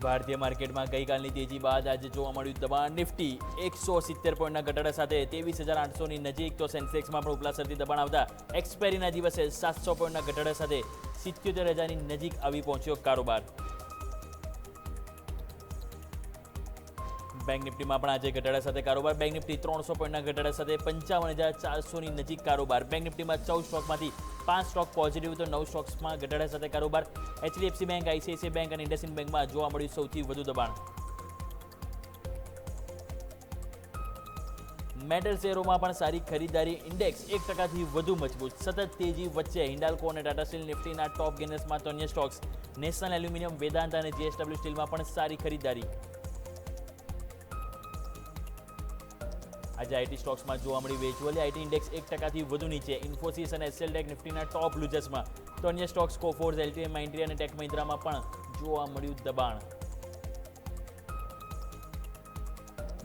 ભારતીય માર્કેટમાં ગઈકાલની તેજી બાદ આજે જોવા મળ્યું દબાણ. નિફ્ટી 170 પોઈન્ટના ઘટાડા સાથે 23,800ની નજીક, તો સેન્સેક્સમાં પણ ઉપલા સરથી દબાણ આવતા એક્સપાયરીના દિવસે 700 પોઈન્ટના ઘટાડા સાથે 77,000ની નજીક આવી પહોંચ્યો કારોબાર. બેંક નિફ્ટીમાં પણ આજે ઘટાડા સાથે કારોબાર. બેંક નિફ્ટી 300 પોઈન્ટના ઘટાડા સાથે 55,400ની નજીક કારોબાર. બેંક નિફ્ટીમાં 14 સ્ટોકમાંથી 5 સ્ટોક પોઝિટિવ, તો 9 સ્ટોક્સમાં ઘટાડા સાથે કારોબાર. એચડીએફસી બેંક, આઈસીઆઈસીઆઈ બેંક અને ઇન્ડસઇન્ડ બેંકમાં જોવા મળ્યું સૌથી વધુ દબાણ. મેટલ શેરોમાં પણ સારી ખરીદારી. ઇન્ડેક્સ 1%થી વધુ મજબૂત. સતત તેજી વચ્ચે હિન્ડાલ્કો અને ટાટા સ્ટીલ નિફ્ટીના ટોપ ગેનર્સમાં, તો અન્ય સ્ટોક્સ નેશનલ એલ્યુમિનિયમ, વેદાંત અને જેએસડબલ્યુ સ્ટીલમાં પણ સારી ખરીદારી. આજે આઈટી સ્ટોક્સમાં જોવા મળી વેચવાલી. આઈટી ઇન્ડેક્સ 1%થી વધુ નીચે. ઇન્ફોસિસ અને એસએલટેક નિફ્ટીના ટોપ લૂઝર્સમાં, તો અન્ય સ્ટોક્સ કોફોર્સ, એલટીએમ, માઇન્ડ્રી અને ટેક મહિન્દ્રામાં પણ જોવા મળ્યું દબાણ.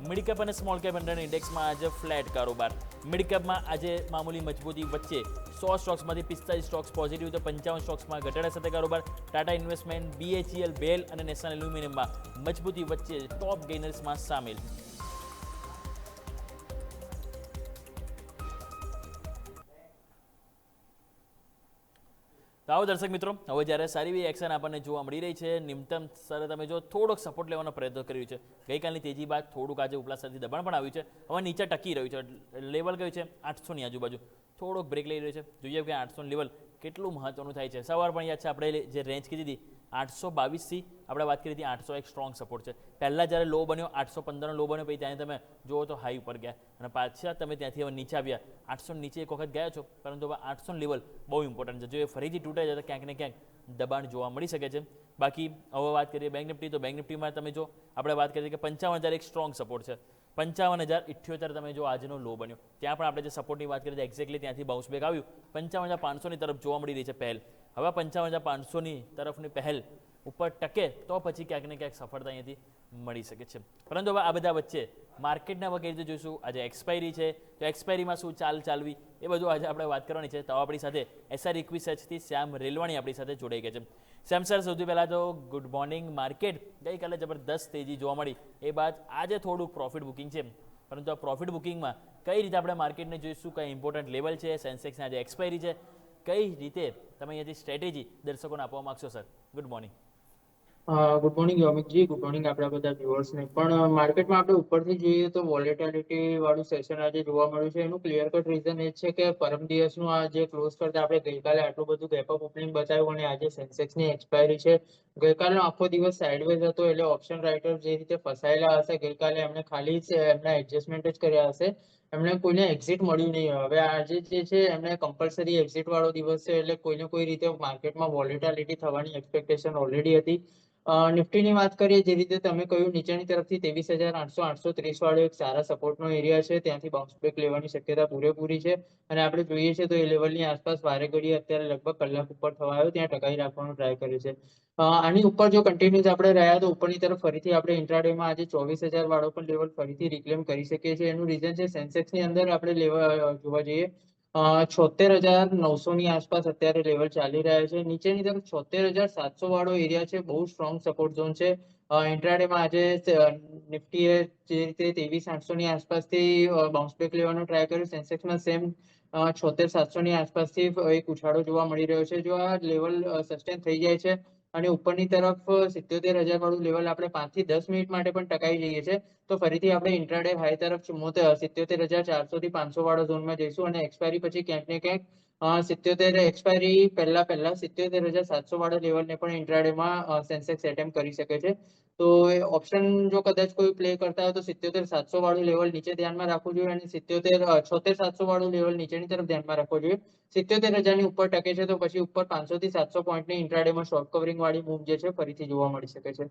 મિડકેપ અને સ્મોલ કેપ અંડર ઇન્ડેક્સમાં આજે ફ્લેટ કારોબાર. મિડકેપમાં આજે મામૂલી મજબૂતી વચ્ચે 100 સ્ટોક્સમાંથી 45 સ્ટોક્સ પોઝિટિવ, તો 55 સ્ટોક્સમાં ઘટાડા સાથે કારોબાર. ટાટા ઇન્વેસ્ટમેન્ટ, બીએચઈએલ, બેલ અને નેશનલ એલ્યુમિનિયમમાં મજબૂતી વચ્ચે ટોપ ગેઇનર્સમાં સામેલ. તો આવો દર્શક મિત્રો, હવે જ્યારે સારી એવી એક્શન આપણને જોવા મળી રહી છે, ન્યૂનતમ સ્તરે તમે જો થોડોક સપોર્ટ લેવાનો પ્રયત્ન કર્યો છે. ગઈકાલની તેજી બાદ થોડુંક આજે ઉપલા સ્તરથી દબાણ પણ આવ્યું છે. હવે નીચે ટકી રહ્યું છે. લેવલ કયું છે? 800ની આજુબાજુ થોડોક બ્રેક લઈ રહ્યો છે. જોઈએ કે 800 લેવલ કેટલું મહત્વનું થાય છે. સવાર પણ યાદ છે આપણે જે રેન્જ કીધી હતી 822થી આપણે વાત કરી હતી 801 સ્ટ્રોંગ સપોર્ટ છે. પહેલાં જ્યારે લો બન્યો 815નો લો બન્યો, પછી ત્યાં તમે જુઓ તો હાઈ ઉપર ગયા અને પાછા તમે ત્યાંથી હવે નીચે આવ્યા. 800 નીચે એક વખત ગયા છો, પરંતુ હવે 800 લેવલ બહુ ઇમ્પોર્ટન્ટ છે. જો એ ફરીથી તૂટે છે તો ક્યાંક ને ક્યાંક દબાણ જોવા મળી શકે છે. બાકી હવે વાત કરીએ બેંક નિફ્ટી, તો બેંક નિફ્ટીમાં તમે જો આપણે વાત કરીએ કે 55,000 એક સ્ટ્રોંગ સપોર્ટ છે. 55,078 તમે જો આજનો લો બન્યો, ત્યાં પણ આપણે જે સપોર્ટની વાત કરીએ એક્ઝેક્ટલી ત્યાંથી બાઉન્સ બેક આવ્યું. 55,500ની તરફ જોવા મળી રહી છે પહેલ. હવે 55,500ની તરફની પહેલ ઉપર ટકે તો પછી ક્યાંક ને ક્યાંક સફળતા અહીંયાથી મળી શકે છે. પરંતુ હવે આ બધા વચ્ચે માર્કેટના વગેરે રીતે જોઈશું. આજે એક્સપાયરી છે, તો એક્સપાયરીમાં શું ચાલ ચાલવી એ બધું આજે આપણે વાત કરવાની છે. તો આપણી સાથે એસઆર ઇક્વિસર્ચથી શ્યામ રેલવાણી આપણી સાથે જોડાઈ ગયા છે. શ્યામ સર, સૌથી પહેલાં તો ગુડ મોર્નિંગ. માર્કેટ ગઈકાલે જબરદસ્ત તેજી જોવા મળી, એ બાદ આજે થોડુંક પ્રોફિટ બુકિંગ છે, પરંતુ આ પ્રોફિટ બુકિંગમાં કઈ રીતે આપણે માર્કેટને જોઈશું, કઈ ઇમ્પોર્ટન્ટ લેવલ છે, સેન્સેક્સની આજે એક્સપાયરી છે, કઈ રીતે તમે અહીંયાથી સ્ટ્રેટેજી દર્શકોને આપવા માગશો સર? Good morning. ગુડ મોર્નિંગ યોમિકજી, ગુડ મોર્નિંગ આપણા બધા વ્યુઅર્સને. પણ માર્કેટમાં આપણે ઉપરથી જોઈએ તો વોલેટિલિટી વાળું સેશન આજે જોવા મળ્યું છે. એનું ક્લિયર કટ રીઝન એ છે કે પરમ દિવસનું આ જે ક્લોઝ કરતા આપણે ગઈકાલે આટલું બધું ગેપઅપ ઓપનિંગ બતાવ્યું અને આજે સેન્સેક્સની એક્સપાયરી છે. ગઈકાલનો આખો દિવસ સાઇડવેઝ હતો, એટલે ઓપ્શન રાઇટર જે રીતે ફસાયેલા હશે ગઈકાલે, એમને ખાલી એમના એડજસ્ટમેન્ટ જ કર્યા હશે, એમને કોઈને એક્ઝિટ મળ્યું નહીં. હવે આજે જે છે એમને કમ્પલસરી એક્ઝિટ વાળો દિવસ છે, એટલે કોઈને કોઈ રીતે માર્કેટમાં વોલેટિલિટી થવાની એક્સપેક્ટેશન ઓલરેડી હતી. નિફ્ટીની વાત કરીએ, જે રીતે તમે કહ્યું નીચેની તરફથી 23,800 830 વાળો એક સારા સપોર્ટનો એરિયા છે, ત્યાંથી બાઉન્સ બેક લેવાની શક્યતા પૂરેપૂરી છે. અને આપણે જોઈએ છે તો એ લેવલની આસપાસ વારે ઘડીએ અત્યારે લગભગ કલાક ઉપર થવા આવ્યો, ત્યાં ટકાઈ રાખવાનો ટ્રાય કરે છે. આની ઉપર જો કન્ટિન્યુઅસ આપણે રહ્યા તો ઉપરની તરફ ફરીથી આપણે ઇન્ટ્રાડેમાં આજે 24,000 વાળો પણ લેવલ ફરીથી રિક્લેમ કરી શકીએ છીએ. એનું રીઝન છે સેન્સેક્સની અંદર આપણે લેવલ જોવા જઈએ 76,900 ની આસપાસ અત્યારે લેવલ ચાલી રહ્યા છે. નીચેની તરફ 76,700 વાળો એરિયા છે, બહુ સ્ટ્રોંગ સપોર્ટ ઝોન છે. ઇન્ટ્રાડેમાં આજે નિફ્ટીએ જે રીતે 23,800 ની આસપાસથી બાઉન્સ બેક લેવાનો ટ્રાય કર્યો, સેન્સેક્સમાં સેમ 76,700 ની આસપાસથી એક ઉછાળો જોવા મળી રહ્યો છે. જો આ લેવલ સસ્ટેન થઈ જાય છે અને ઉપરની તરફ 77,000 વાળું લેવલ આપણે 5 થી 10 મિનિટ માટે પણ ટકાઈ જઈએ છે, તો ફરીથી આપણે ઇન્ટ્રાડે હાઈ તરફ 77,400 થી 500 વાળો ઝોનમાં જઈશું અને એક્સપાયરી પછી ક્યાંક ને ક્યાંક 77 એક્સપાયરી પહેલા 77,700 વાળા લેવલને પણ ઇન્ટ્રાડેમાં સેન્સેક્સ એટેમ્પ કરી શકે છે. તો એ ઓપ્શન જો કદાચ કોઈ પ્લે કરતા હોય તો 77,700 વાળું લેવલ નીચે ધ્યાનમાં રાખવું જોઈએ અને 76,700 વાળું લેવલ નીચેની તરફ ધ્યાનમાં રાખવું જોઈએ. 77,000 ની ઉપર ટકે છે તો પછી ઉપર 500 થી 700 પોઈન્ટની ઇન્ટ્રાડેમાં શોર્ટ કવરિંગ વાળી મૂવ જે છે ફરીથી જોવા મળી શકે છે.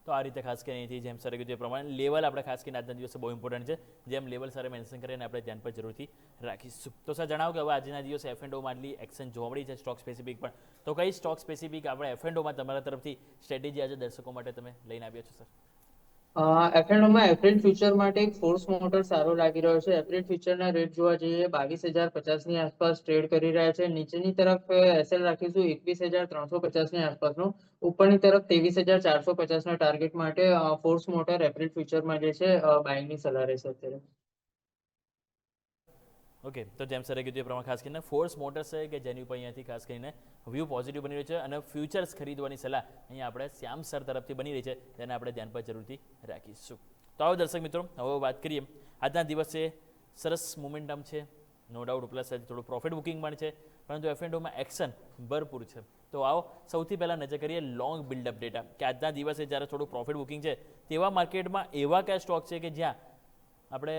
તો આ રીતે ખાસ કરીને અહીંથી જેમ સરે કીધું એ પ્રમાણે લેવલ આપણે ખાસ કરીને આજના દિવસે બહુ ઇમ્પોર્ટન્ટ છે. જેમ લેવલ સરે મેન્શન કરીને આપણે ધ્યાન પર જરૂરથી રાખીશું. તો સર જણાવો કે હવે આજના દિવસે એફ&ઓમાં આટલી એક્શન જોવા મળી છે સ્ટોક સ્પેસિફિક પણ, તો કઈ સ્ટોક સ્પેસિફિક આપણે એફ&ઓમાં તમારા તરફથી સ્ટ્રેટેજી આજે દર્શકો માટે તમે લઈને આવ્યા છો સર? એફએનઓમાં એપ્રિલ ફ્યુચર માટે એક ફોર્સ મોટર સારો લાગી રહ્યો છે. એપ્રિલ ફ્યુચરના રેટ જોવા જઈએ 22,050 ની આસપાસ ટ્રેડ કરી રહ્યા છે. નીચેની તરફ એસએલ રાખીશું 21,350 ની આસપાસનું. ઉપરની તરફ 23,450 ના ટાર્ગેટ માટે ફોર્સ મોટર એપ્રિલ ફ્યુચરમાં જે છે બાયની સલાહ રહેશે અત્યારે. ઓકે, તો જેમ સરે કીધું એ પ્રમાણે ખાસ કરીને ફોર્સ મોટર્સ છે કે જેની ઉપર અહીંયાથી ખાસ કરીને વ્યૂ પોઝિટિવ બની રહ્યું છે અને ફ્યુચર્સ ખરીદવાની સલાહ અહીંયા આપણે શ્યામ સર તરફથી બની રહી છે, તેને આપણે ધ્યાન પર જરૂરથી રાખીશું. તો આવો દર્શક મિત્રો, હવે વાત કરીએ. આજના દિવસે સરસ મોમેન્ટમ છે, નો ડાઉટ, પ્લસ થોડું પ્રોફિટ બુકિંગ પણ છે, પરંતુ એફએનઓમાં એક્શન ભરપૂર છે. તો આવો સૌથી પહેલાં નજર કરીએ લોંગ બિલ્ડઅપ ડેટા, કે આજના દિવસે જ્યારે થોડું પ્રોફિટ બુકિંગ છે તેવા માર્કેટમાં એવા કયા સ્ટોક છે કે જ્યાં આપણે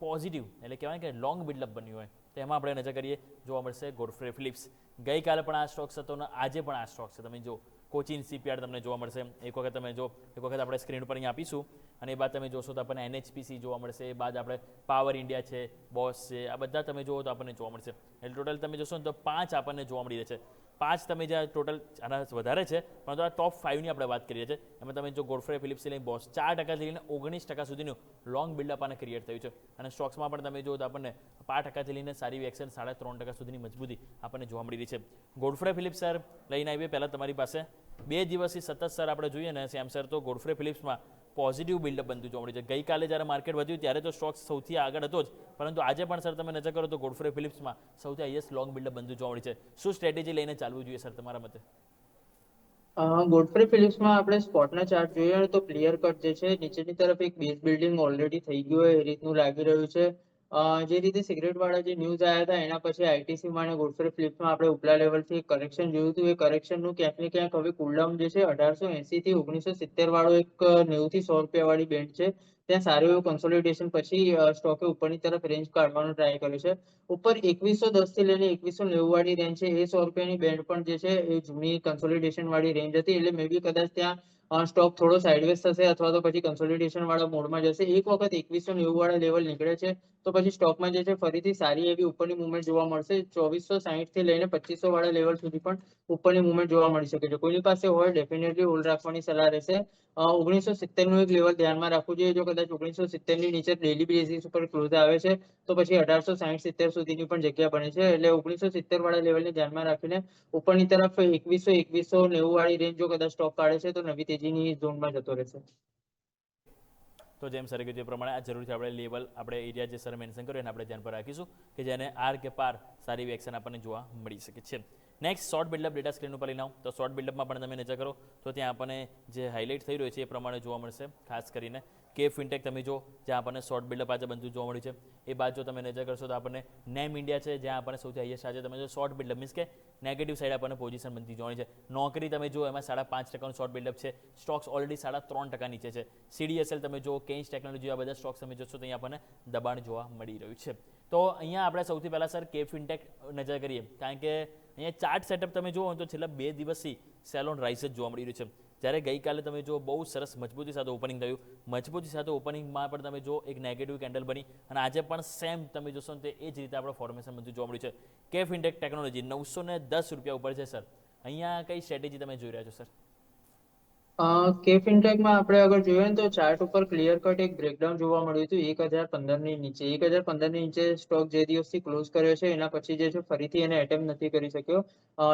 પોઝિટિવ એટલે કહેવાય કે લોંગ બિલ્ડઅપ બન્યું હોય, તો એમાં આપણે નજર કરીએ. જોવા મળશે ગોડફ્રે ફિલિપ્સ. ગઈકાલે પણ આ સ્ટોક્સ હતો અને આજે પણ આ સ્ટોક છે. તમે જો કોચિન શિપયાર્ડ તમને જોવા મળશે. એક વખત તમે જો, એક વખત આપણે સ્ક્રીન પર અહીંયા આપીશું અને એ બાદ તમે જોશો તો આપણને એનએચપીસી જોવા મળશે. એ બાદ આપણે પાવર ઇન્ડિયા છે, બોસ છે, આ બધા તમે જુઓ તો આપણને જોવા મળશે. એટલે ટોટલ તમે જોશો ને તો 5 આપણને જોવા મળી રહે છે. 5 તમે જ્યાં ટોટલ આના વધારે છે, પરંતુ આ ટોપ 5ની આપણે વાત કરીએ છીએ. એમાં તમે જો ગોડફ્રે ફિલિપ્સથી લઈને બોસ 4%થી લઈને 19% સુધીનું લોંગ બિલ્ડઅપ આને ક્રિએટ થયું છે. અને સ્ટોક્સમાં પણ તમે જુઓ તો આપણને 5%થી લઈને સારી એક્શન 3.5% સુધીની મજબૂતી આપણને જોવા મળી રહી છે. ગોડફ્રે ફિલિપ્સ સર લઈને આવીએ પહેલાં તમારી પાસે 2 દિવસથી સતત સર આપણે જોઈએ ને શ્યામ સર, તો ગોડફ્રે ફિલિપ્સમાં પોઝિટિવ બિલ્ડઅપ બનતું જોવા મળ્યું છે. ગઈકાલે જ્યારે માર્કેટ વધ્યું ત્યારે તો સ્ટોક્સ સૌથી આગળ હતો જ, પરંતુ આજે પણ સર તમે નજર કરો તો ગોડફ્રે ફિલિપ્સમાં સૌથી હાઈએસ્ટ લોંગ બિલ્ડઅપ બનતું જોવા મળ્યું છે. શું સ્ટ્રેટેજી લઈને ચાલવું જોઈએ સર તમારા મતે? ગોડફ્રે ફિલિપ્સમાં આપણે સ્પોટના ચાર્ટ જોઈએ તો ક્લિયર કટ જે છે નીચેની તરફ એક બેઝ બિલ્ડિંગ ઓલરેડી થઈ ગયું હોય એ રીતનું લાગી રહ્યું છે. જે રીતે સિગરેટ વાળા જે ન્યૂઝ આવ્યા હતા એના પછી આઈટીસી માં અને ગોડફ્રે ફિલિપ્સમાં આપણે ઉપલા લેવલથી કરેક્શન જોયું હતું. એ કરેક્શનનું ક્યાંક ને ક્યાંક હવે કુલડાઉન જે છે 1880 થી 1970 વાળો એક 90 થી 100 રૂપિયા વાળી બેન્ડ છે, ત્યાં સારું એવું કન્સોલિડેશન પછી સ્ટોકે ઉપરની તરફ રેન્જ કાઢવાનો ટ્રાય કર્યો છે. ઉપર 2110 થી લઈને 2190 વાળી રેન્જ છે, એ 100 રૂપિયાની બેન્ડ પણ જે છે એ જૂની કન્સોલિડેશન વાળી રેન્જ હતી. એટલે મે બી કદાચ ત્યાં સ્ટોક થોડો સાઇડવેઝ થશે અથવા તો પછી કન્સોલિડેશન વાળા મોડમાં જશે. એક વખત 2190 વાળા લેવલ નીકળે છે તો પછી સ્ટોકમાં જે છે ફરીથી સારી એવી ઉપરની મુવમેન્ટ જોવા મળશે. 2460 થી લઈને 2500 વાળા લેવલ સુધી પણ ઉપરની મુવમેન્ટ જોવા મળી શકે છે. કોઈની પાસે હોય ડેફિનેટલી હોલ્ડ રાખવાની સલાહ રહેશે. 1970 નું એક લેવલ ધ્યાનમાં રાખવું જોઈએ. જો કદાચ 1970 ની નીચે ડેલી બેઝિસ ઉપર ક્લોઝ આવે છે તો પછી 1860-70 સુધીની પણ જગ્યા બને છે. એટલે 1970 વાળા લેવલને ધ્યાનમાં રાખીને ઉપરની તરફ 2100-2190 વાળી રેન્જ જો કદાચ સ્ટોક કાઢે છે તો નવી તેજીની ઝોનમાં જતો રહેશે. તો જેમ સરે કીધું એ પ્રમાણે આ જરૂરથી આપણે લેવલ, આપણે એરિયા જે સર મેન્શન કર્યો એને આપણે ધ્યાન પર રાખીશું કે જેને આર કે પાર સારી એવી એક્શન આપણને જોવા મળી શકે છે. Next short buildup data screen ઉપર લઈને આવો. તો શોર્ટ બિલ્ડઅપમાં પણ તમે નજર કરો તો ત્યાં આપણને જે હાઇલાઇટ થઈ રહ્યો છે એ પ્રમાણે જોવા મળશે. ખાસ કરીને કે ફિનટેક તમે જો, જ્યાં આપણને શોર્ટ બિલ્ડઅપ આજે બનતું જોવા મળ્યું છે. એ બાદ જો તમે નજર કરશો તો આપણને નેમ ઇન્ડિયા છે, જ્યાં આપણને સૌથી હાઈએસ્ટ આજે તમે જો શોર્ટ બિલ્ડઅપ મીન્સ કે નેગેટિવ સાઈડ આપણને પોઝિશન બનતી જોવાની છે. નોકરી તમે જો, એમાં 5.5% શોર્ટ બિલ્ડઅપ છે. સ્ટોક્સ ઓલરેડી 3.5% નીચે છે. સીડીએસએલ તમે જો, કેન્સ ટેકનોલોજી, આ બધા સ્ટોક્સ તમે જોશો તો અહીંયા આપણને દબાણ જોવા મળી રહ્યું છે. તો અહીંયા આપણે સૌથી પહેલાં સર કે ફિનટેક નજર કરીએ, કારણ કે અહીંયા ચાર્ટ સેટઅપ તમે જુઓ તો છેલ્લા 2 દિવસથી સેલ ઓન રાઇઝ જ જોવા મળી રહ્યું છે. જ્યારે ગઈકાલે તમે જો બહુ સરસ મજબૂતી સાથે ઓપનિંગ થયું, મજબૂતી સાથે ઓપનિંગમાં પણ તમે જો એક નેગેટિવ કેન્ડલ બની અને આજે પણ સેમ તમે જોશો ને તે એ જ રીતે આપણે ફોર્મેશન બધું જોવા મળ્યું છે. કે ફિનટેક ટેકનોલોજી 910 રૂપિયા ઉપર છે સર. અહીંયા કઈ સ્ટ્રેટેજી તમે જોઈ રહ્યા છો સર? કે ફિનટેકમાં આપણે અગર જોઈએ ને તો ચાર્ટ ઉપર ક્લિયર કટ એક બ્રેકડાઉન જોવા મળ્યું હતું 1015 ની નીચે. 1015 ની નીચે સ્ટોક જે દિવસથી ક્લોઝ કર્યો છે એના પછી જે છે ફરીથી એને એટેમ્પ નથી કરી શક્યો.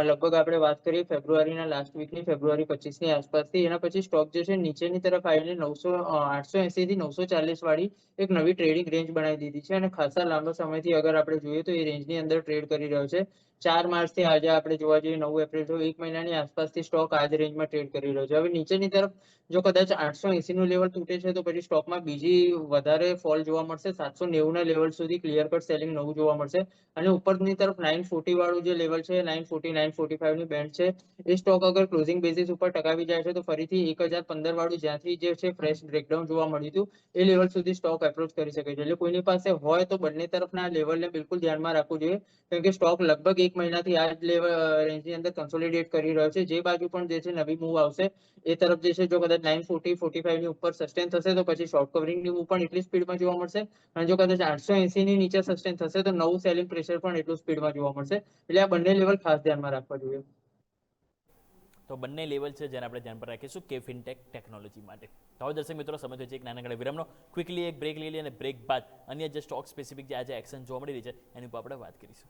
લગભગ આપણે વાત કરીએ ફેબ્રુઆરીના લાસ્ટ વીકની, ફેબ્રુઆરી 25 ની આસપાસથી. એના પછી સ્ટોક જે છે નીચેની તરફ આવીને 880 થી 940 વાળી એક નવી ટ્રેડિંગ રેન્જ બનાવી દીધી છે અને ખાસા લાંબા સમયથી અગર આપણે જોઈએ તો એ રેન્જની અંદર ટ્રેડ કરી રહ્યો છે. 4 માર્ચથી આજે આપણે જોવા જઈએ 9 એપ્રિલ, તો 1 મહિનાની આસપાસથી સ્ટોક આ જ રેન્જમાં ટ્રેડ કરી રહ્યો છે. હવે નીચેની તરફ જો કદાચ 880 નું લેવલ તૂટે છે તો પછી સ્ટોકમાં બીજી વધારે ફોલ જોવા મળશે. 790 ના લેવલ સુધી ક્લિયર કટ સેલિંગ નવું જોવા મળશે અને ઉપરની તરફ 940 વાળું જે લેવલ છે, 940 945 ની બેન્ડ છે, એ સ્ટોક અગર ક્લોઝિંગ બેઝિસ ઉપર ટકાવી જાય છે તો ફરીથી 1015 વાળું જ્યાંથી જે છે ફ્રેશ બ્રેકડાઉન જોવા મળ્યું હતું એ લેવલ સુધી સ્ટોક એપ્રોચ કરી શકે છે. એટલે કોઈની પાસે હોય તો બંને તરફના લેવલને બિલકુલ ધ્યાનમાં રાખવું જોઈએ, કેમ કે સ્ટોક લગભગ 1 મહિનાથી આ જ લેવલ રેન્જની અંદર કન્સોલિડેટ કરી રહ્યો છે. જે બાજુ પણ જે છે નવી મૂવ આવશે એ તરફ જે છે જો કદાચ 940-45 ની ઉપર સસ્ટેન થશે તો પછી શોર્ટ કવરિંગની મૂવ પણ એટલી સ્પીડમાં જોવા મળશે અને જો કદાચ 880 ની નીચે સસ્ટેન થશે તો નવું સેલિંગ પ્રેશર પણ એટલું સ્પીડમાં જોવા મળશે. એટલે આ બંને લેવલ ખાસ ધ્યાનમાં રાખવા જોઈએ. તો બંને લેવલ છે જેને આપણે ધ્યાન પર રાખીશું કે ફિનટેક ટેકનોલોજી માટે. તો હવે દર્શક મિત્રો સમજ છે એક નાનકડા વિરામનો, ક્વિકલી એક બ્રેક લઈ લઈએ અને બ્રેક બાદ અન્ય જે સ્ટોક સ્પેસિફિક જે આજે એક્શન જોવા મળી રહી છે એની ઉપર આપણે વાત કરીશું.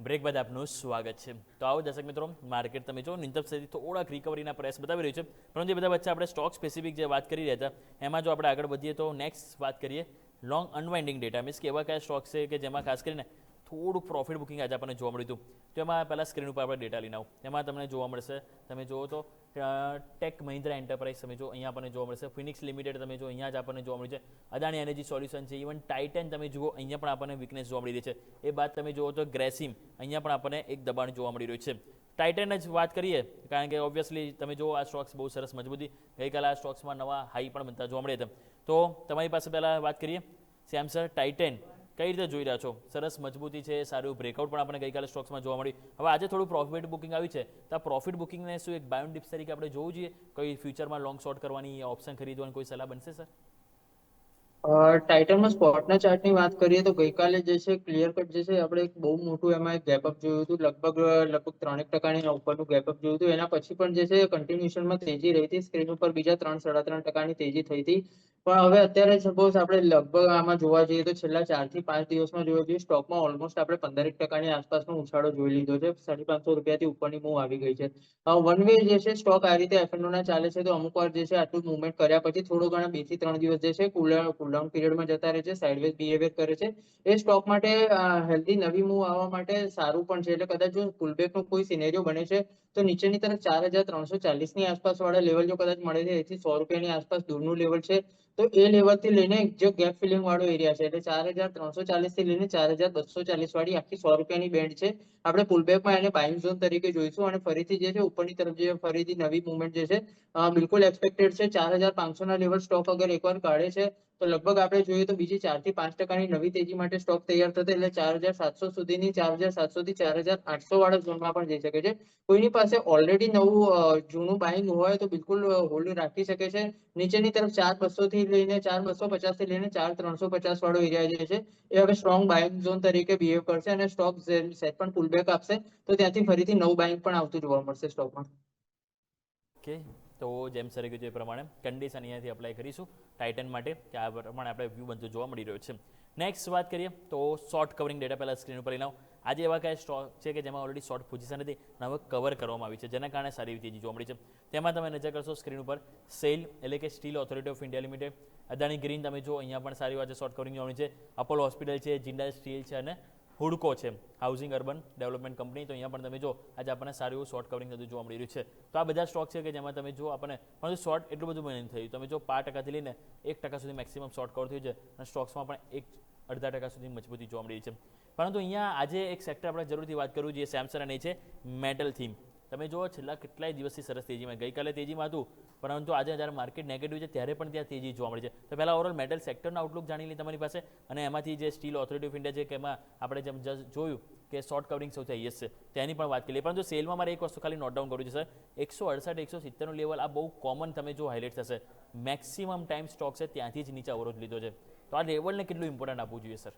બ્રેક બાદ આપનું સ્વાગત છે. તો આવો દર્શક મિત્રો, માર્કેટ તમે જો ન્યૂનતમ સુધી થોડાક રિકવરીના પ્રયાસ બતાવી રહ્યું છે, પરંતુ એ બધા વચ્ચે આપણે સ્ટોક સ્પેસિફિક જે વાત કરી રહ્યા હતા એમાં જો આપણે આગળ વધીએ તો નેક્સ્ટ વાત કરીએ લોંગ અનવાઇન્ડિંગ ડેટા, મીન્સ કે એવા કયા સ્ટોક છે કે જેમાં ખાસ કરીને થોડુંક પ્રોફિટ બુકિંગ આજે આપણને જોવા મળ્યું હતું. તો એમાં પહેલાં સ્ક્રીન ઉપર આપણે ડેટા લઈને આવું, એમાં તમને જોવા મળશે, તમે જુઓ તો ટેક મહિન્દ્રા એન્ટરપ્રાઇઝ તમે જો અહીંયા આપણને જોવા મળશે, ફિનિક્સ લિમિટેડ તમે જો અહીંયા જ આપણને જોવા મળ્યું છે, અદાણી એનર્જી સોલ્યુશન છે, ઇવન ટાઇટન તમે જુઓ અહીંયા પણ આપણને વીકનેસ જોવા મળી રહી છે. એ બાદ તમે જુઓ તો ગ્રેસિમ અહીંયા પણ આપણને એક દબાણ જોવા મળી રહ્યું છે. ટાઇટન જ વાત કરીએ કારણ કે ઓબ્વિયસલી તમે જુઓ આ સ્ટોક્સ બહુ સરસ મજબૂતી, ગઈકાલે આ સ્ટોક્સમાં નવા હાઈ પણ બનતા જોવા મળ્યા હતા. તો તમારી પાસે પહેલાં વાત કરીએ શ્યામ સર, ટાઇટન કઈ રીતે જોઈ રહ્યા છો? સરસ મજબૂતી છે, સારું બ્રેકઆઉટ પણ આપણે ગઈકાલે સ્ટોક્સમાં જોવા મળ્યું. હવે આજે થોડું પ્રોફિટ બુકિંગ આવ્યું છે, તો આ પ્રોફિટ બુકિંગને શું એક બાયોન ટિપ્સ તરીકે આપણે જોવું જોઈએ? કોઈ ફ્યુચરમાં લોંગ શોર્ટ કરવાની, ઓપ્શન ખરીદવાની કોઈ સલાહ બનશે સર? ટાઇટનમાં સ્પોટના ચાર્ટની વાત કરીએ તો ગઈકાલે જે છે ક્લિયર કટ જે છે આપણે એક બહુ મોટું એમાં એક ગેપઅપ જોયું હતું, લગભગ 3% ઉપરનું ગેપઅપ જોયું હતું. એના પછી પણ જે છે કન્ટિન્યુશનમાં તેજી રહી હતી, સ્ક્રીન ઉપર બીજા 3-3.5% તેજી થઈ હતી. પણ હવે અત્યારે સપોઝ આપણે લગભગ આમાં જોવા જઈએ તો છેલ્લા 4 થી 5 દિવસમાં જોવા જઈએ સ્ટોકમાં ઓલમોસ્ટ આપણે 15% આસપાસનો ઉછાળો જોઈ લીધો છે, 550 રૂપિયાથી ઉપરની મૂવ આવી ગઈ છે. વન વે જે છે સ્ટોક આ રીતે F&O ના ચાલે છે, તો અમુક વાર જે છે આટલું મુવમેન્ટ કર્યા પછી થોડો ઘણા 2 થી 3 દિવસ જે છે કુલડાઉન પીરિયડમાં જતા રહે છે, સાઇડવેઝ બિહેવિયર કરે છે. એ સ્ટોક માટે હેલ્ધી નવી મૂવ આવવા માટે સારું પણ છે. એટલે કદાચ જો પુલબેકનો કોઈ સિનેરિયો બને છે તો નીચેની તરફ 4340 ની આસપાસ વાળા લેવલ જો કદાચ મળે છે, એથી 100 રૂપિયાની આસપાસ દૂરનું લેવલ છે, તો એ લેવલથી લઈને જે ગેપ ફિલિંગ વાળો એરિયા છે એટલે 4340 થી લઈને 4240 વાળી આખી 100 રૂપિયાની બેન્ડ છે. આપણે પુલબેકમાં એને બાઇંગ ઝોન તરીકે જોઈશું અને ફરીથી જે છે ઉપરની તરફ જે ફરીથી નવી મુવમેન્ટ જે છે બિલકુલ એક્સપેક્ટેડ છે. 4500 ના લેવલ સ્ટોક અગર એકવાર કાઢે છે તો લગભગ આપણે જોઈએ તો બીજી 4 થી 5% નવી તેજી માટે સ્ટોક તૈયાર થશે, એટલે 4700 સુધીની, 4700 થી 4800 વાળા ઝોનમાં પણ જઈ શકે છે. કોઈની પાસે ઓલરેડી નવું જૂનું બાઇંગ હોય તો બિલકુલ હોલ્ડ રાખી શકે છે. નીચેની તરફ 4200 થી લઈને 4250 થી લઈને 4350 વાળો એરિયા જે છે એ હવે સ્ટ્રોંગ બાઇંગ ઝોન તરીકે બિહેવ કરશે અને સ્ટોક સેટ પણ પુલબેક આપશે તો ત્યાંથી ફરીથી નવું બાઇંગ પણ આવતું જોવા મળશે સ્ટોકમાં. ઓકે, તો જેમ સરે કીધું એ પ્રમાણે કન્ડિશન અહીંયાથી અપ્લાય કરીશું ટાઇટન માટે, કે આ પ્રમાણે આપણે વ્યૂ બનતો જોવા મળી રહ્યો છે. નેક્સ્ટ વાત કરીએ તો શોર્ટ કવરિંગ ડેટા પહેલાં સ્ક્રીન ઉપર લઈને આવો. આજે એવા કયા સ્ટોક છે કે જેમાં ઓલરેડી શોર્ટ પોઝિશન હતી અને હવે કવર કરવામાં આવી છે, જેના કારણે સારી તેજી જોવા મળી છે. તેમાં તમે નજર કરશો સ્ક્રીન ઉપર સેલ એટલે કે steel authority of India limited, Adani green તમે જો અહીંયા પણ સારી વાત શોર્ટ કવરિંગ જોવા મળી છે, અપોલો હોસ્પિટલ છે, જિંદાલ સ્ટીલ છે અને હુડકો છે, હાઉસિંગ અર્બન ડેવલપમેન્ટ કંપની. તો અહીંયા પણ તમે જો આજે આપણને સારું એવું શોર્ટ કવરિંગ થતું જોવા મળી રહ્યું છે. તો આ બધા સ્ટોક છે કે જેમાં તમે જો આપણને પરંતુ શોર્ટ એટલું બધું નહીં થયું, તમે જો 5% લઈને 1% સુધી મેક્સિમમ શોર્ટ કવર થયું છે અને સ્ટોક્સમાં પણ 1-1.5% સુધી મજબૂતી જોવા મળી રહી છે. પરંતુ અહીંયા આજે એક સેક્ટર આપણે જરૂરથી વાત કરવું જોઈએ સેમસંગ, અને એ છે મેટલ થીમ. તમે જુઓ છેલ્લા કેટલાય દિવસથી સરસ તેજીમાં, ગઈકાલે તેજીમાં હતું પરંતુ આજે જ્યારે માર્કેટ નેગેટિવ છે ત્યારે પણ ત્યાં તેજી જોવા મળી છે. તો પહેલાં ઓવરઓલ મેટલ સેક્ટરનો આઉટલુક જાણી લઈએ તમારી પાસે, અને એમાંથી જે સ્ટીલ ઓથોરિટી ઓફ ઇન્ડિયા છે કે એમાં આપણે જેમ જોયું કે શોર્ટ કવરિંગ સૌથી હાઈએસ્ટ છે તેની પણ વાત કરીએ. પરંતુ સેલમાં મારે એક વસ્તુ ખાલી નોટ ડાઉન કરવું છે સર, 168-170નું લેવલ આ બહુ કોમન તમે જો હાઇલાઇટ થશે, મેક્સિમમ ટાઈમ સ્ટોક છે ત્યાંથી જ નીચે અવરોધ લીધો છે. તો આ લેવલને કેટલું ઇમ્પોર્ટન્ટ આપવું જોઈએ સર?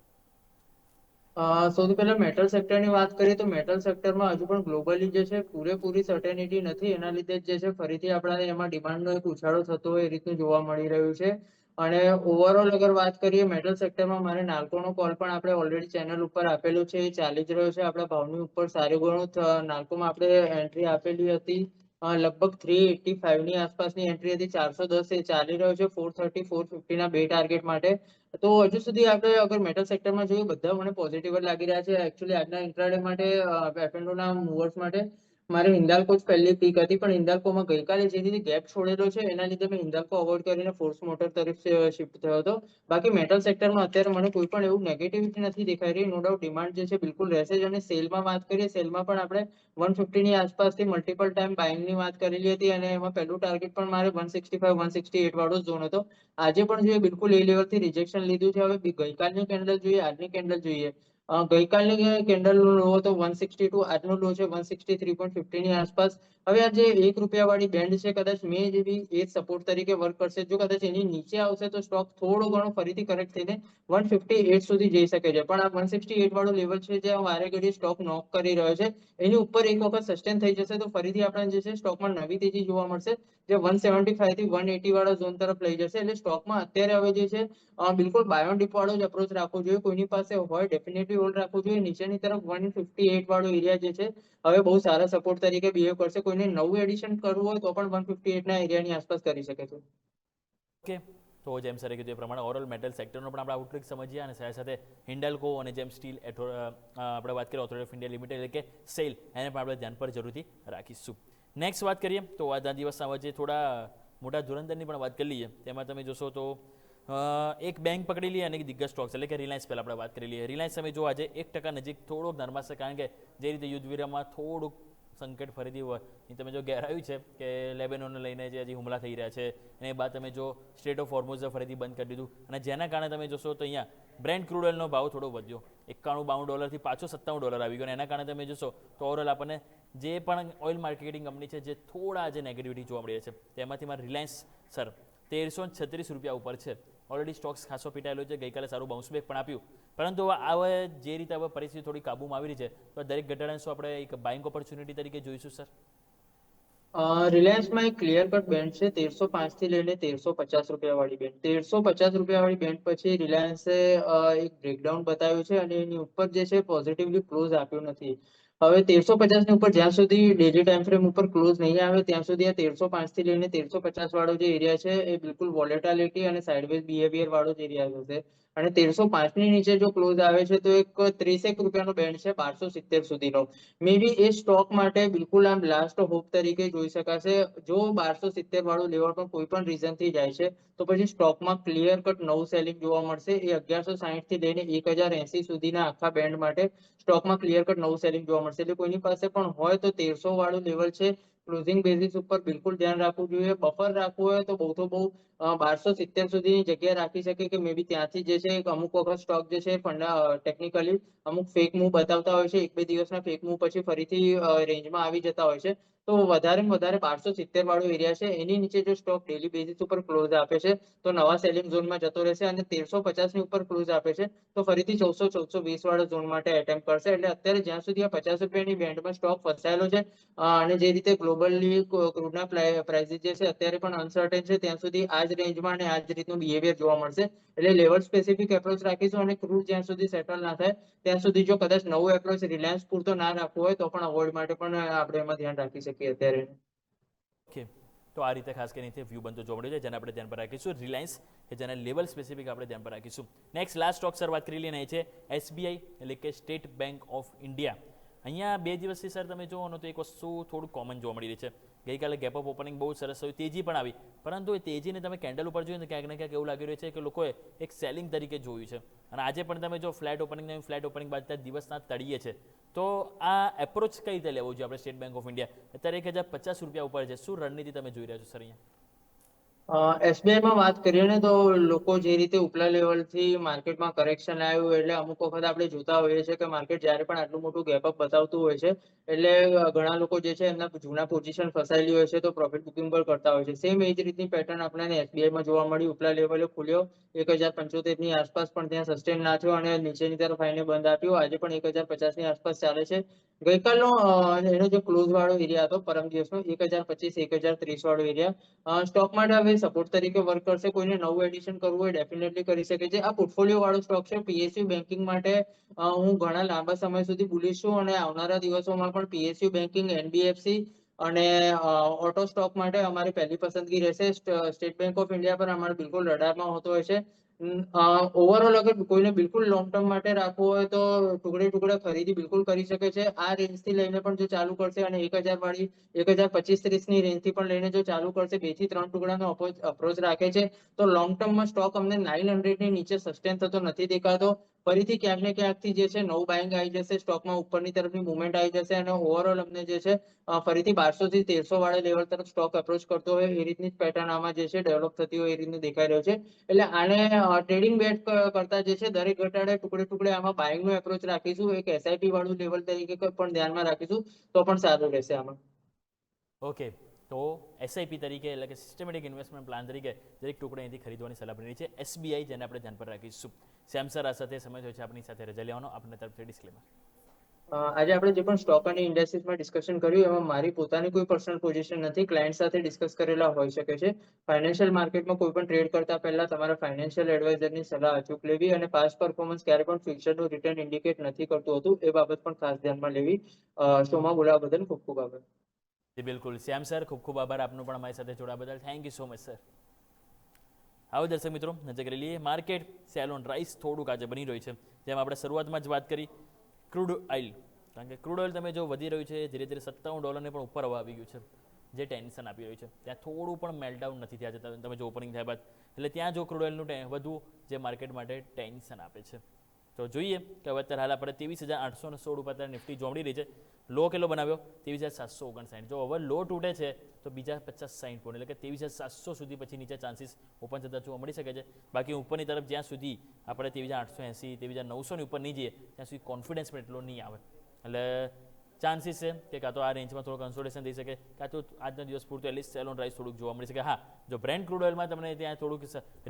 સૌથી પહેલા મેટલ સેક્ટરની વાત કરીએ તો મેટલ સેક્ટરમાં હજુ પણ ગ્લોબલી જે છે પૂરેપૂરી સર્ટેનિટી નથી, એના લીધે જે છે ફરીથી આપણા એમાં ડિમાન્ડનો એક ઉછાળો થતો હોય એ રીતનું જોવા મળી રહ્યું છે. અને ઓવરઓલ અગર વાત કરીએ મેટલ સેક્ટરમાં, મારે નાલ્કોનો કોલ પણ આપણે ઓલરેડી ચેનલ ઉપર આપેલું છે, એ ચાલી જ રહ્યો છે. આપણા ભાવની ઉપર સારું ઘણું નાલ્કોમાં આપણે એન્ટ્રી આપેલી હતી, લગભગ 385 ની આસપાસની એન્ટ્રી હતી, 410 એ ચાલી રહ્યો છે, 430 450 ના બે ટાર્ગેટ માટે. તો હજુ સુધી આપણે અગર મેટલ સેક્ટરમાં જોઈએ બધા મને પોઝિટિવ જ લાગી રહ્યા છે. એકચ્યુઅલી આજના ઇન્ટ્રાડે માટે F&O ના મૂવર્સ માટે મારે હિન્દાલ્કો જ પહેલી પીક હતી, પણ હિન્દાલ્કોમાં ગઈકાલે જે રીતે ગેપ છોડેલો છે એના લીધે મેં હિન્દાલ્કો અવોઇડ કરીને ફોર્સ મોટર તરફ શિફ્ટ થયો હતો. બાકી મેટલ સેક્ટરમાં અત્યારે મને કોઈ પણ એવું નેગેટિવિટી નથી દેખાઈ રહી. નો ડાઉટ ડિમાન્ડ જે છે બિલકુલ રહેશે જ. અને સેલમાં વાત કરીએ, સેલમાં પણ આપણે 150 ની આસપાસથી મલ્ટિપલ ટાઈમ બાઇંગની વાત કરેલી હતી અને એમાં પહેલું ટાર્ગેટ પણ મારે 165-168 વાળો ઝોન હતો. આજે પણ જોઈએ બિલકુલ એ લેવલથી રિજેક્શન લીધું છે. હવે ગઈકાલની કેન્ડલ જોઈએ, આજની કેન્ડલ જોઈએ. ગઈકાલની કેન્ડલ નો લો હતો 162, આજનો લો છે 163.50 ની આસપાસ. હવે આ જે ₹1 વાળી બેન્ડ છે કદાચ મે જેવી એ સપોર્ટ તરીકે વર્ક કરશે. જો કદાચ એની નીચે આવશે તો સ્ટોક થોડો ઘણો ફરીથી કરેક્ટ થઈને 158 સુધી જઈ શકે છે, પણ આ 168 વાળું લેવલ છે જે વારે ઘડી સ્ટોક નોક કરી રહ્યો છે. એની ઉપર એક વખત સસ્ટેન થઈ જશે તો ફરીથી આપણને જે છે સ્ટોકમાં નવી તેજી જોવા મળશે, જે 175 થી 180 વાળા ઝોન તરફ લઈ જશે. એટલે સ્ટોકમાં અત્યારે હવે જે છે બિલકુલ બાય ઓન ડિપ વાળો જ અપ્રોચ રાખવો જોઈએ. કોઈની પાસે હોય ડેફિનેટલી હોલ્ડ રાખવું જોઈએ. નીચેની તરફ 158 વાળો એરિયા જે છે હવે બહુ સારા સપોર્ટ તરીકે બિહેવ કરશે. કોઈને નવું એડિશન કરવું હોય તો પણ 158 ના એરિયાની આસપાસ કરી શકે છે. ઓકે, તો જેમ સરે કીધું એ પ્રમાણે ઓવરઓલ મેટલ સેક્ટરનો પણ આપણે આઉટલુક સમજીએ અને સાથે સાથે હિન્ડલ્કો અને જેમ સ્ટીલ આપણે વાત કરીએ ઓથોરિટી ઓફ ઇન્ડિયા લિમિટેડ એટલે કે સેલ, એને પણ આપણે ધ્યાન પર જરૂરથી રાખીશું. નેક્સ્ટ વાત કરીએ તો આજના દિવસના વચ્ચે થોડા મોટા ધુરંધરની પણ વાત કરી લઈએ. તેમાં તમે જોશો તો એક બેંક પકડી લઈએ અને એક દિગ્ગજ સ્ટોક્સ એટલે કે રિલાયન્સ પહેલાં આપણે વાત કરી લઈએ. રિલાયન્સ તમે જો આજે 1% નજીક થોડોક નરમાશે, કારણ કે જે રીતે યુદ્ધ વિરામમાં થોડુંક સંકટ ફરીથી હોય તમે જો ગહેરાયું છે કે લેબેનોનને લઈને જે હજી હુમલા થઈ રહ્યા છે, અને એ બાદ તમે જો સ્ટ્રેટ ઓફ હોર્મુઝે ફરીથી બંધ કરી દીધું, અને જેના કારણે તમે જોશો તો અહીંયા બ્રેન્ટ ક્રૂડ ઓઇલનો ભાવ થોડો વધ્યો, $91-92 પાછો $97 આવી ગયો. એના કારણે તમે જોશો તો ઓવરઓલ આપણને જે પણ ઓઇલ માર્કેટિંગ કંપની છે જે થોડા જે નેગેટિવિટી જોવા મળી છે, તેમાંથી મારે રિલાયન્સ સર ₹1336 ઉપર છે. ઓલરેડી સ્ટોક્સ ખાસો પીટાયેલો છે, ગઈકાલે સારું બાઉન્સ બેક પણ આપ્યું, પરંતુ હવે જે રીતે હવે પરિસ્થિતિ થોડી કાબૂમાં આવી રહી છે તો દરેક ઘટાડાને શું આપણે એક બાઇંગ ઓપોર્ચ્યુનિટી તરીકે જોઈશું સર? રિલાયન્સમાં એક ક્લિયર કટ બેન્ડ છે 1305 થી લઈને ₹1350 વાળી બેન્ડ. ₹1350 વાળી બેન્ડ પછી રિલાયન્સે એક બ્રેકડાઉન બતાવ્યું છે અને એની ઉપર જે છે પોઝિટિવલી ક્લોઝ આપ્યું નથી. હવે 1350 ની ઉપર જ્યાં સુધી ડેલી ટાઈમ ફ્રેમ ઉપર ક્લોઝ નહીં આવે ત્યાં સુધી આ 1305 થી લઈને 1350 વાળો જે એરિયા છે એ બિલકુલ વોલેટાલિટી અને સાઇડવેઝ બિહેવિયર વાળો જ એરિયા હશે. અને 1305 ની નીચે જો ક્લોઝ આવે છે તો એક ₹30 બેન્ડ છે 1270 સુધીનો. મે બી એ સ્ટોક માટે બિલકુલ આમ લાસ્ટ હોપ તરીકે જોઈ શકાશે. જો 1270 વાળું લેવલ પણ કોઈ પણ રીઝન થી જાય છે તો પછી સ્ટોકમાં ક્લિયર કટ નવું સેલિંગ જોવા મળશે. એ 1160 થી લઈને 1080 સુધીના આખા બેન્ડ માટે સ્ટોકમાં ક્લિયર કટ નવું સેલિંગ જોવા મળશે. એટલે કોઈની પાસે પણ હોય તો 1300 વાળું લેવલ છે, ક્લોઝિંગ બેઝિસ ઉપર બિલકુલ ધ્યાન રાખવું જોઈએ. બફર રાખવું હોય તો બહુ તો બહુ 1270 સુધીની જગ્યા રાખી શકે કે મે બી ત્યાંથી જે છે અમુક વખત સ્ટોક જે છે ટેકનિકલી અમુક ફેક મૂવ બતાવતા હોય છે. 1-2 દિવસના ફેક મૂવ પછી ફરીથી રેન્જમાં આવી જતા હોય છે. તો વધારે ને વધારે 1270 વાળો એરિયા છે, એની નીચે જો સ્ટોક ડેલી બેઝિસ ઉપર ક્લોઝ આપે છે તો નવા સેલિંગ ઝોનમાં જતો રહેશે. અને 1350 ની ઉપર ક્લોઝ આપે છે તો ફરીથી 1400-1420 વાળો ઝોન માટે એટેમ્પ કરશે. એટલે અત્યારે જ્યાં સુધી આ ₹50 ની બેન્ડમાં સ્ટોક ફસાયેલો છે અને જે રીતે ગ્લોબલી ક્રૂડના પ્રાઇસીસ જે છે અત્યારે પણ અનસર્ટેન છે, ત્યાં સુધી આ જ રેન્જમાં અને આ જ રીતનું બિહેવિયર જોવા મળશે. એટલે લેવલ સ્પેસિફિક એપ્રોચ રાખીશું અને ક્રૂડ જ્યાં સુધી સેટલ ના થાય ત્યાં સુધી જો કદાચ નવું એપ્રોચ રિલાયન્સ પૂરતો ના રાખવું હોય તો પણ અવોઇડ માટે પણ આપણે એમાં ધ્યાન રાખી શકીએ અત્યારે. ઓકે, તો આ રીતે ખાસ કરીને વ્યૂ બનતો જોવા મળ્યો છે જેને આપણે ધ્યાન પર રાખીશું. રિલાયન્સ કે જેને લેવલ સ્પેસિફિક આપણે ધ્યાન પર રાખીશું. નેક્સ્ટ લાસ્ટ સ્ટોક સર વાત કરી લઈને એ છે SBI એટલે કે સ્ટેટ બેંક ઓફ ઇન્ડિયા. અહીંયા 2 દિવસથી સર તમે જુઓ તો એક વસ્તુ થોડું કોમન જોવા મળી રહી છે. ગઈકાલે ગેપ અપ ઓપનિંગ બહુ સરસ થયું, તેજી પણ આવી, પરંતુ એ તેજીને તમે કેન્ડલ ઉપર જોઈએ તો ક્યાંક ને ક્યાંક એવું લાગી રહ્યું છે કે લોકોએ એક સેલિંગ તરીકે જોયું છે. અને આજે પણ તમે જો ફ્લેટ ઓપનિંગ બાદ દિવસના તળિયે છે, તો આ એપ્રોચ કઈ રીતે લેવો જોઈએ આપણે સ્ટેટ બેંક ઓફ ઇન્ડિયા? અત્યારે ₹1050 ઉપર છે. શું રણનીતિ તમે જોઈ રહ્યા છો સર અહીંયા? એસબીઆઈમાં વાત કરીએ ને તો લોકો જે રીતે ઉપલા લેવલથી માર્કેટમાં કરેક્શન આવ્યું એટલે અમુક વખત આપણે જોતા હોઈએ છીએ કે માર્કેટ જ્યારે પણ આટલું મોટું ગેપઅપ બતાવતું હોય છે એટલે ઘણા લોકો જે છે એમના જૂના પોઝિશન ફસાયેલી હોય છે તો પ્રોફિટ બુકિંગ પર કરતા હોય છે. સેમ એ જ રીતની પેટર્ન આપણને એસબીઆઈમાં જોવા મળી. ઉપલા લેવલે ખુલ્યો 1075 ની આસપાસ, પણ ત્યાં સસ્ટેન ના થયો અને નીચેની તરફ આવીને બંધ આપ્યો. આજે પણ 1050 ની આસપાસ ચાલે છે. ગઈકાલનો એનો જે ક્લોઝ વાળો એરિયા હતો પરમ દિવસનો 1025-1030 વાળો એરિયા સ્ટોક માટે હવે સપોર્ટ તરીકે વર્ક કરશે. કોઈને નવું એડિશન કરવું હોય ડેફિનેટલી કરી શકે છે. આ પોર્ટફોલિયો વાળો સ્ટોક છે. પીએસયુ બેન્કિંગ માટે હું ઘણા લાંબા સમય સુધી બુલિશ છું અને આવનારા દિવસોમાં પણ પીએસયુ બેન્કિંગ, એનબીએફસી અને ઓટો સ્ટોક માટે અમારી પહેલી પસંદગી રહેશે. સ્ટેટ બેંક ઓફ ઇન્ડિયા પર અમારે બિલકુલ રડારમાં હોતો હોય છે. ઓવરઓલ અગર કોઈને બિલકુલ લોંગ ટર્મ માટે રાખવું હોય તો ટુકડે ખરીદી બિલકુલ કરી શકે છે. આ રેન્જ થી લઈને પણ જો ચાલુ કરશે અને 1000 વાળી 1025-30 ની રેન્જ થી પણ લઈને જો ચાલુ કરશે, 2 થી 3 ટુકડાનો અપ્રોચ રાખે છે તો લોંગ ટર્મમાં સ્ટોક અમને 900 ની નીચે સસ્ટેન થતો નથી દેખાતો. ફરીથી ક્યાંક ને ક્યાંકથી જે છે નવું બાઇંગ આવી જશે, સ્ટોકમાં ઉપરની તરફની મુવમેન્ટ આવી જશે અને ઓવરઓલ અમને જે છે ફરીથી 1200 થી 1300 વાળા લેવલ તરફ સ્ટોક અપ્રોચ કરતો હોય એ રીતની જ પેટર્ન આમાં જે છે ડેવલપ થતી હોય એ રીતનું દેખાઈ રહ્યું છે. એટલે આને ટ્રેડિંગ બેટ કરતા જે છે દરેક ઘટાડે ટુકડે આમાં બાઇંગ નો એપ્રોચ રાખીશું. એક એસઆઈપી વાળું લેવલ તરીકે પણ ધ્યાનમાં રાખીશું તો પણ સારું રહેશે આમાં. ઓકે, તો એસઆઈપી તરીકે એટલે કે સિસ્ટમેટિક ઇન્વેસ્ટમેન્ટ પ્લાન તરીકે દરેક ટુકડો અહીંથી ખરીદવાની સલાહ આપી રહી છે એસબીઆઈ, જેને આપણે ધ્યાન પર રાખીશું. શ્યામ સર, આ સાથે સમય થયો છે આપણી સાથે રજા લેવાનો. આપણા તરફથી ડિસ્ક્લેમર. આજે આપણે જે પણ સ્ટોક અને ઇન્ડેક્સીસમાં ડિસ્કશન કર્યું એમાં મારી પોતાની કોઈ પર્સનલ પોઝિશન નથી, ક્લાયન્ટ સાથે ડિસ્કસ કરેલા હોઈ શકે છે. ફાઇનાન્શિયલ માર્કેટમાં કોઈ પણ ટ્રેડ કરતા પહેલા તમારા ફાઇનાન્શિયલ એડવાઇઝરની સલાહ અચૂક લેવી અને પાસ્ટ પરફોર્મન્સ ક્યારે પણ ફ્યુચરનું રિટર્ન ઇન્ડિકેટ નથી કરતું હતું, એ બાબત પણ ખાસ ધ્યાનમાં લેવી. શોમાં બોલાવવા બદલ ખૂબ ખૂબ આભાર. જી બિલકુલ શ્યામ સર, ખૂબ ખૂબ આભાર આપનો પણ અમારી સાથે જોડાવા બદલ. Thank you so much sir. આવો દર્શક મિત્રો, નજર કરી લઈએ માર્કેટ. સેલ ઓન રાઈસ થોડુંક આજે બની રહ્યું છે, જેમ આપણે શરૂઆતમાં જ વાત કરી ક્રૂડ ઓઇલ. કારણ કે ક્રૂડ ઓઇલ તમે જો વધી રહ્યું છે, ધીરે ધીરે $57 પણ ઉપર આવવા આવી ગયું છે, જે ટેન્શન આપી રહ્યું છે. ત્યાં થોડું પણ મેલ્ટડાઉન નથી થયા છે તમે જો ઓપનિંગ થયા બાદ. એટલે ત્યાં જો ક્રૂડ ઓઇલનું વધવું, જે માર્કેટ માટે ટેન્શન આપે છે. તો જોઈએ કે હવે અત્યારે હાલ આપણે 23,816 ઉપર અત્યારે નિફ્ટી જોવા મળી રહી છે. લો કેટલો બનાવ્યો? 23,759. જો હવે લો તૂટે છે તો બીજા 50-60 પોઈન્ટ એટલે કે 23,700 સુધી પછી નીચે ચાન્સીસ ઓપન થતા જોવા મળી શકે છે. બાકી ઉપરની તરફ જ્યાં સુધી આપણે 23,880, 23,900 ઉપર નહીં જઈએ ત્યાં સુધી કોન્ફિડન્સ પણ એટલો નહીં આવે. એટલે ચાન્સીસ છે કે કાં તો આ રેન્જમાં થોડું કન્સોલેશન થઈ શકે, કાં તો આજનો દિવસ પૂરતું એટલીસ્ટ સેલ ઓન રાઈસ થોડુંક જોવા મળી શકે. હા, જો બ્રેન્ટ ક્રૂડ ઓઇલમાં તમને ત્યાં થોડુંક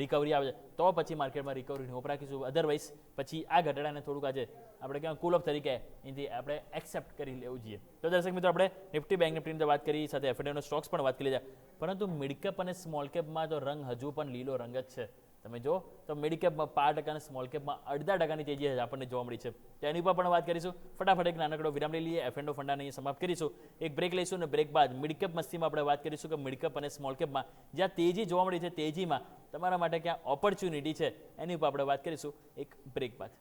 રિકવરી આવે છે તો પછી માર્કેટમાં રિકવરીની હોપ રાખીશું. અધરવાઇઝ પછી આ ઘટાડાને થોડુંક આજે આપણે કહેવાય કુલ ઓફ તરીકે એનાથી આપણે એક્સેપ્ટ કરી લેવું જોઈએ. તો દર્શક મિત્રો, આપણે નિફ્ટી બેંક નિફ્ટીની વાત કરી, સાથે એફએનઓના સ્ટોક્સ પણ વાત કરી છે. પરંતુ મિડકેપ અને સ્મોલ કેપમાં તો રંગ હજુ પણ લીલો રંગ જ છે. તમે જો તો મિડકેપમાં 5% અને સ્મોલ કેપમાં 0.5% તેજી આપણને જોવા મળી છે. તેની ઉપર પણ વાત કરીશું. ફટાફટ એક નાનકડો વિરામ લઈ લઈએ. એફએનઓ ફંડાને અહીં સમાપ્ત કરીશું. એક બ્રેક લઈશું અને બ્રેક બાદ મિડકેપ મસ્તીમાં આપણે વાત કરીશું કે મિડકેપ અને સ્મોલ કેપમાં જ્યાં તેજી જોવા મળી છે, તેજીમાં તમારા માટે ક્યાં ઓપોર્ચ્યુનિટી છે, એની ઉપર આપણે વાત કરીશું એક બ્રેક બાદ.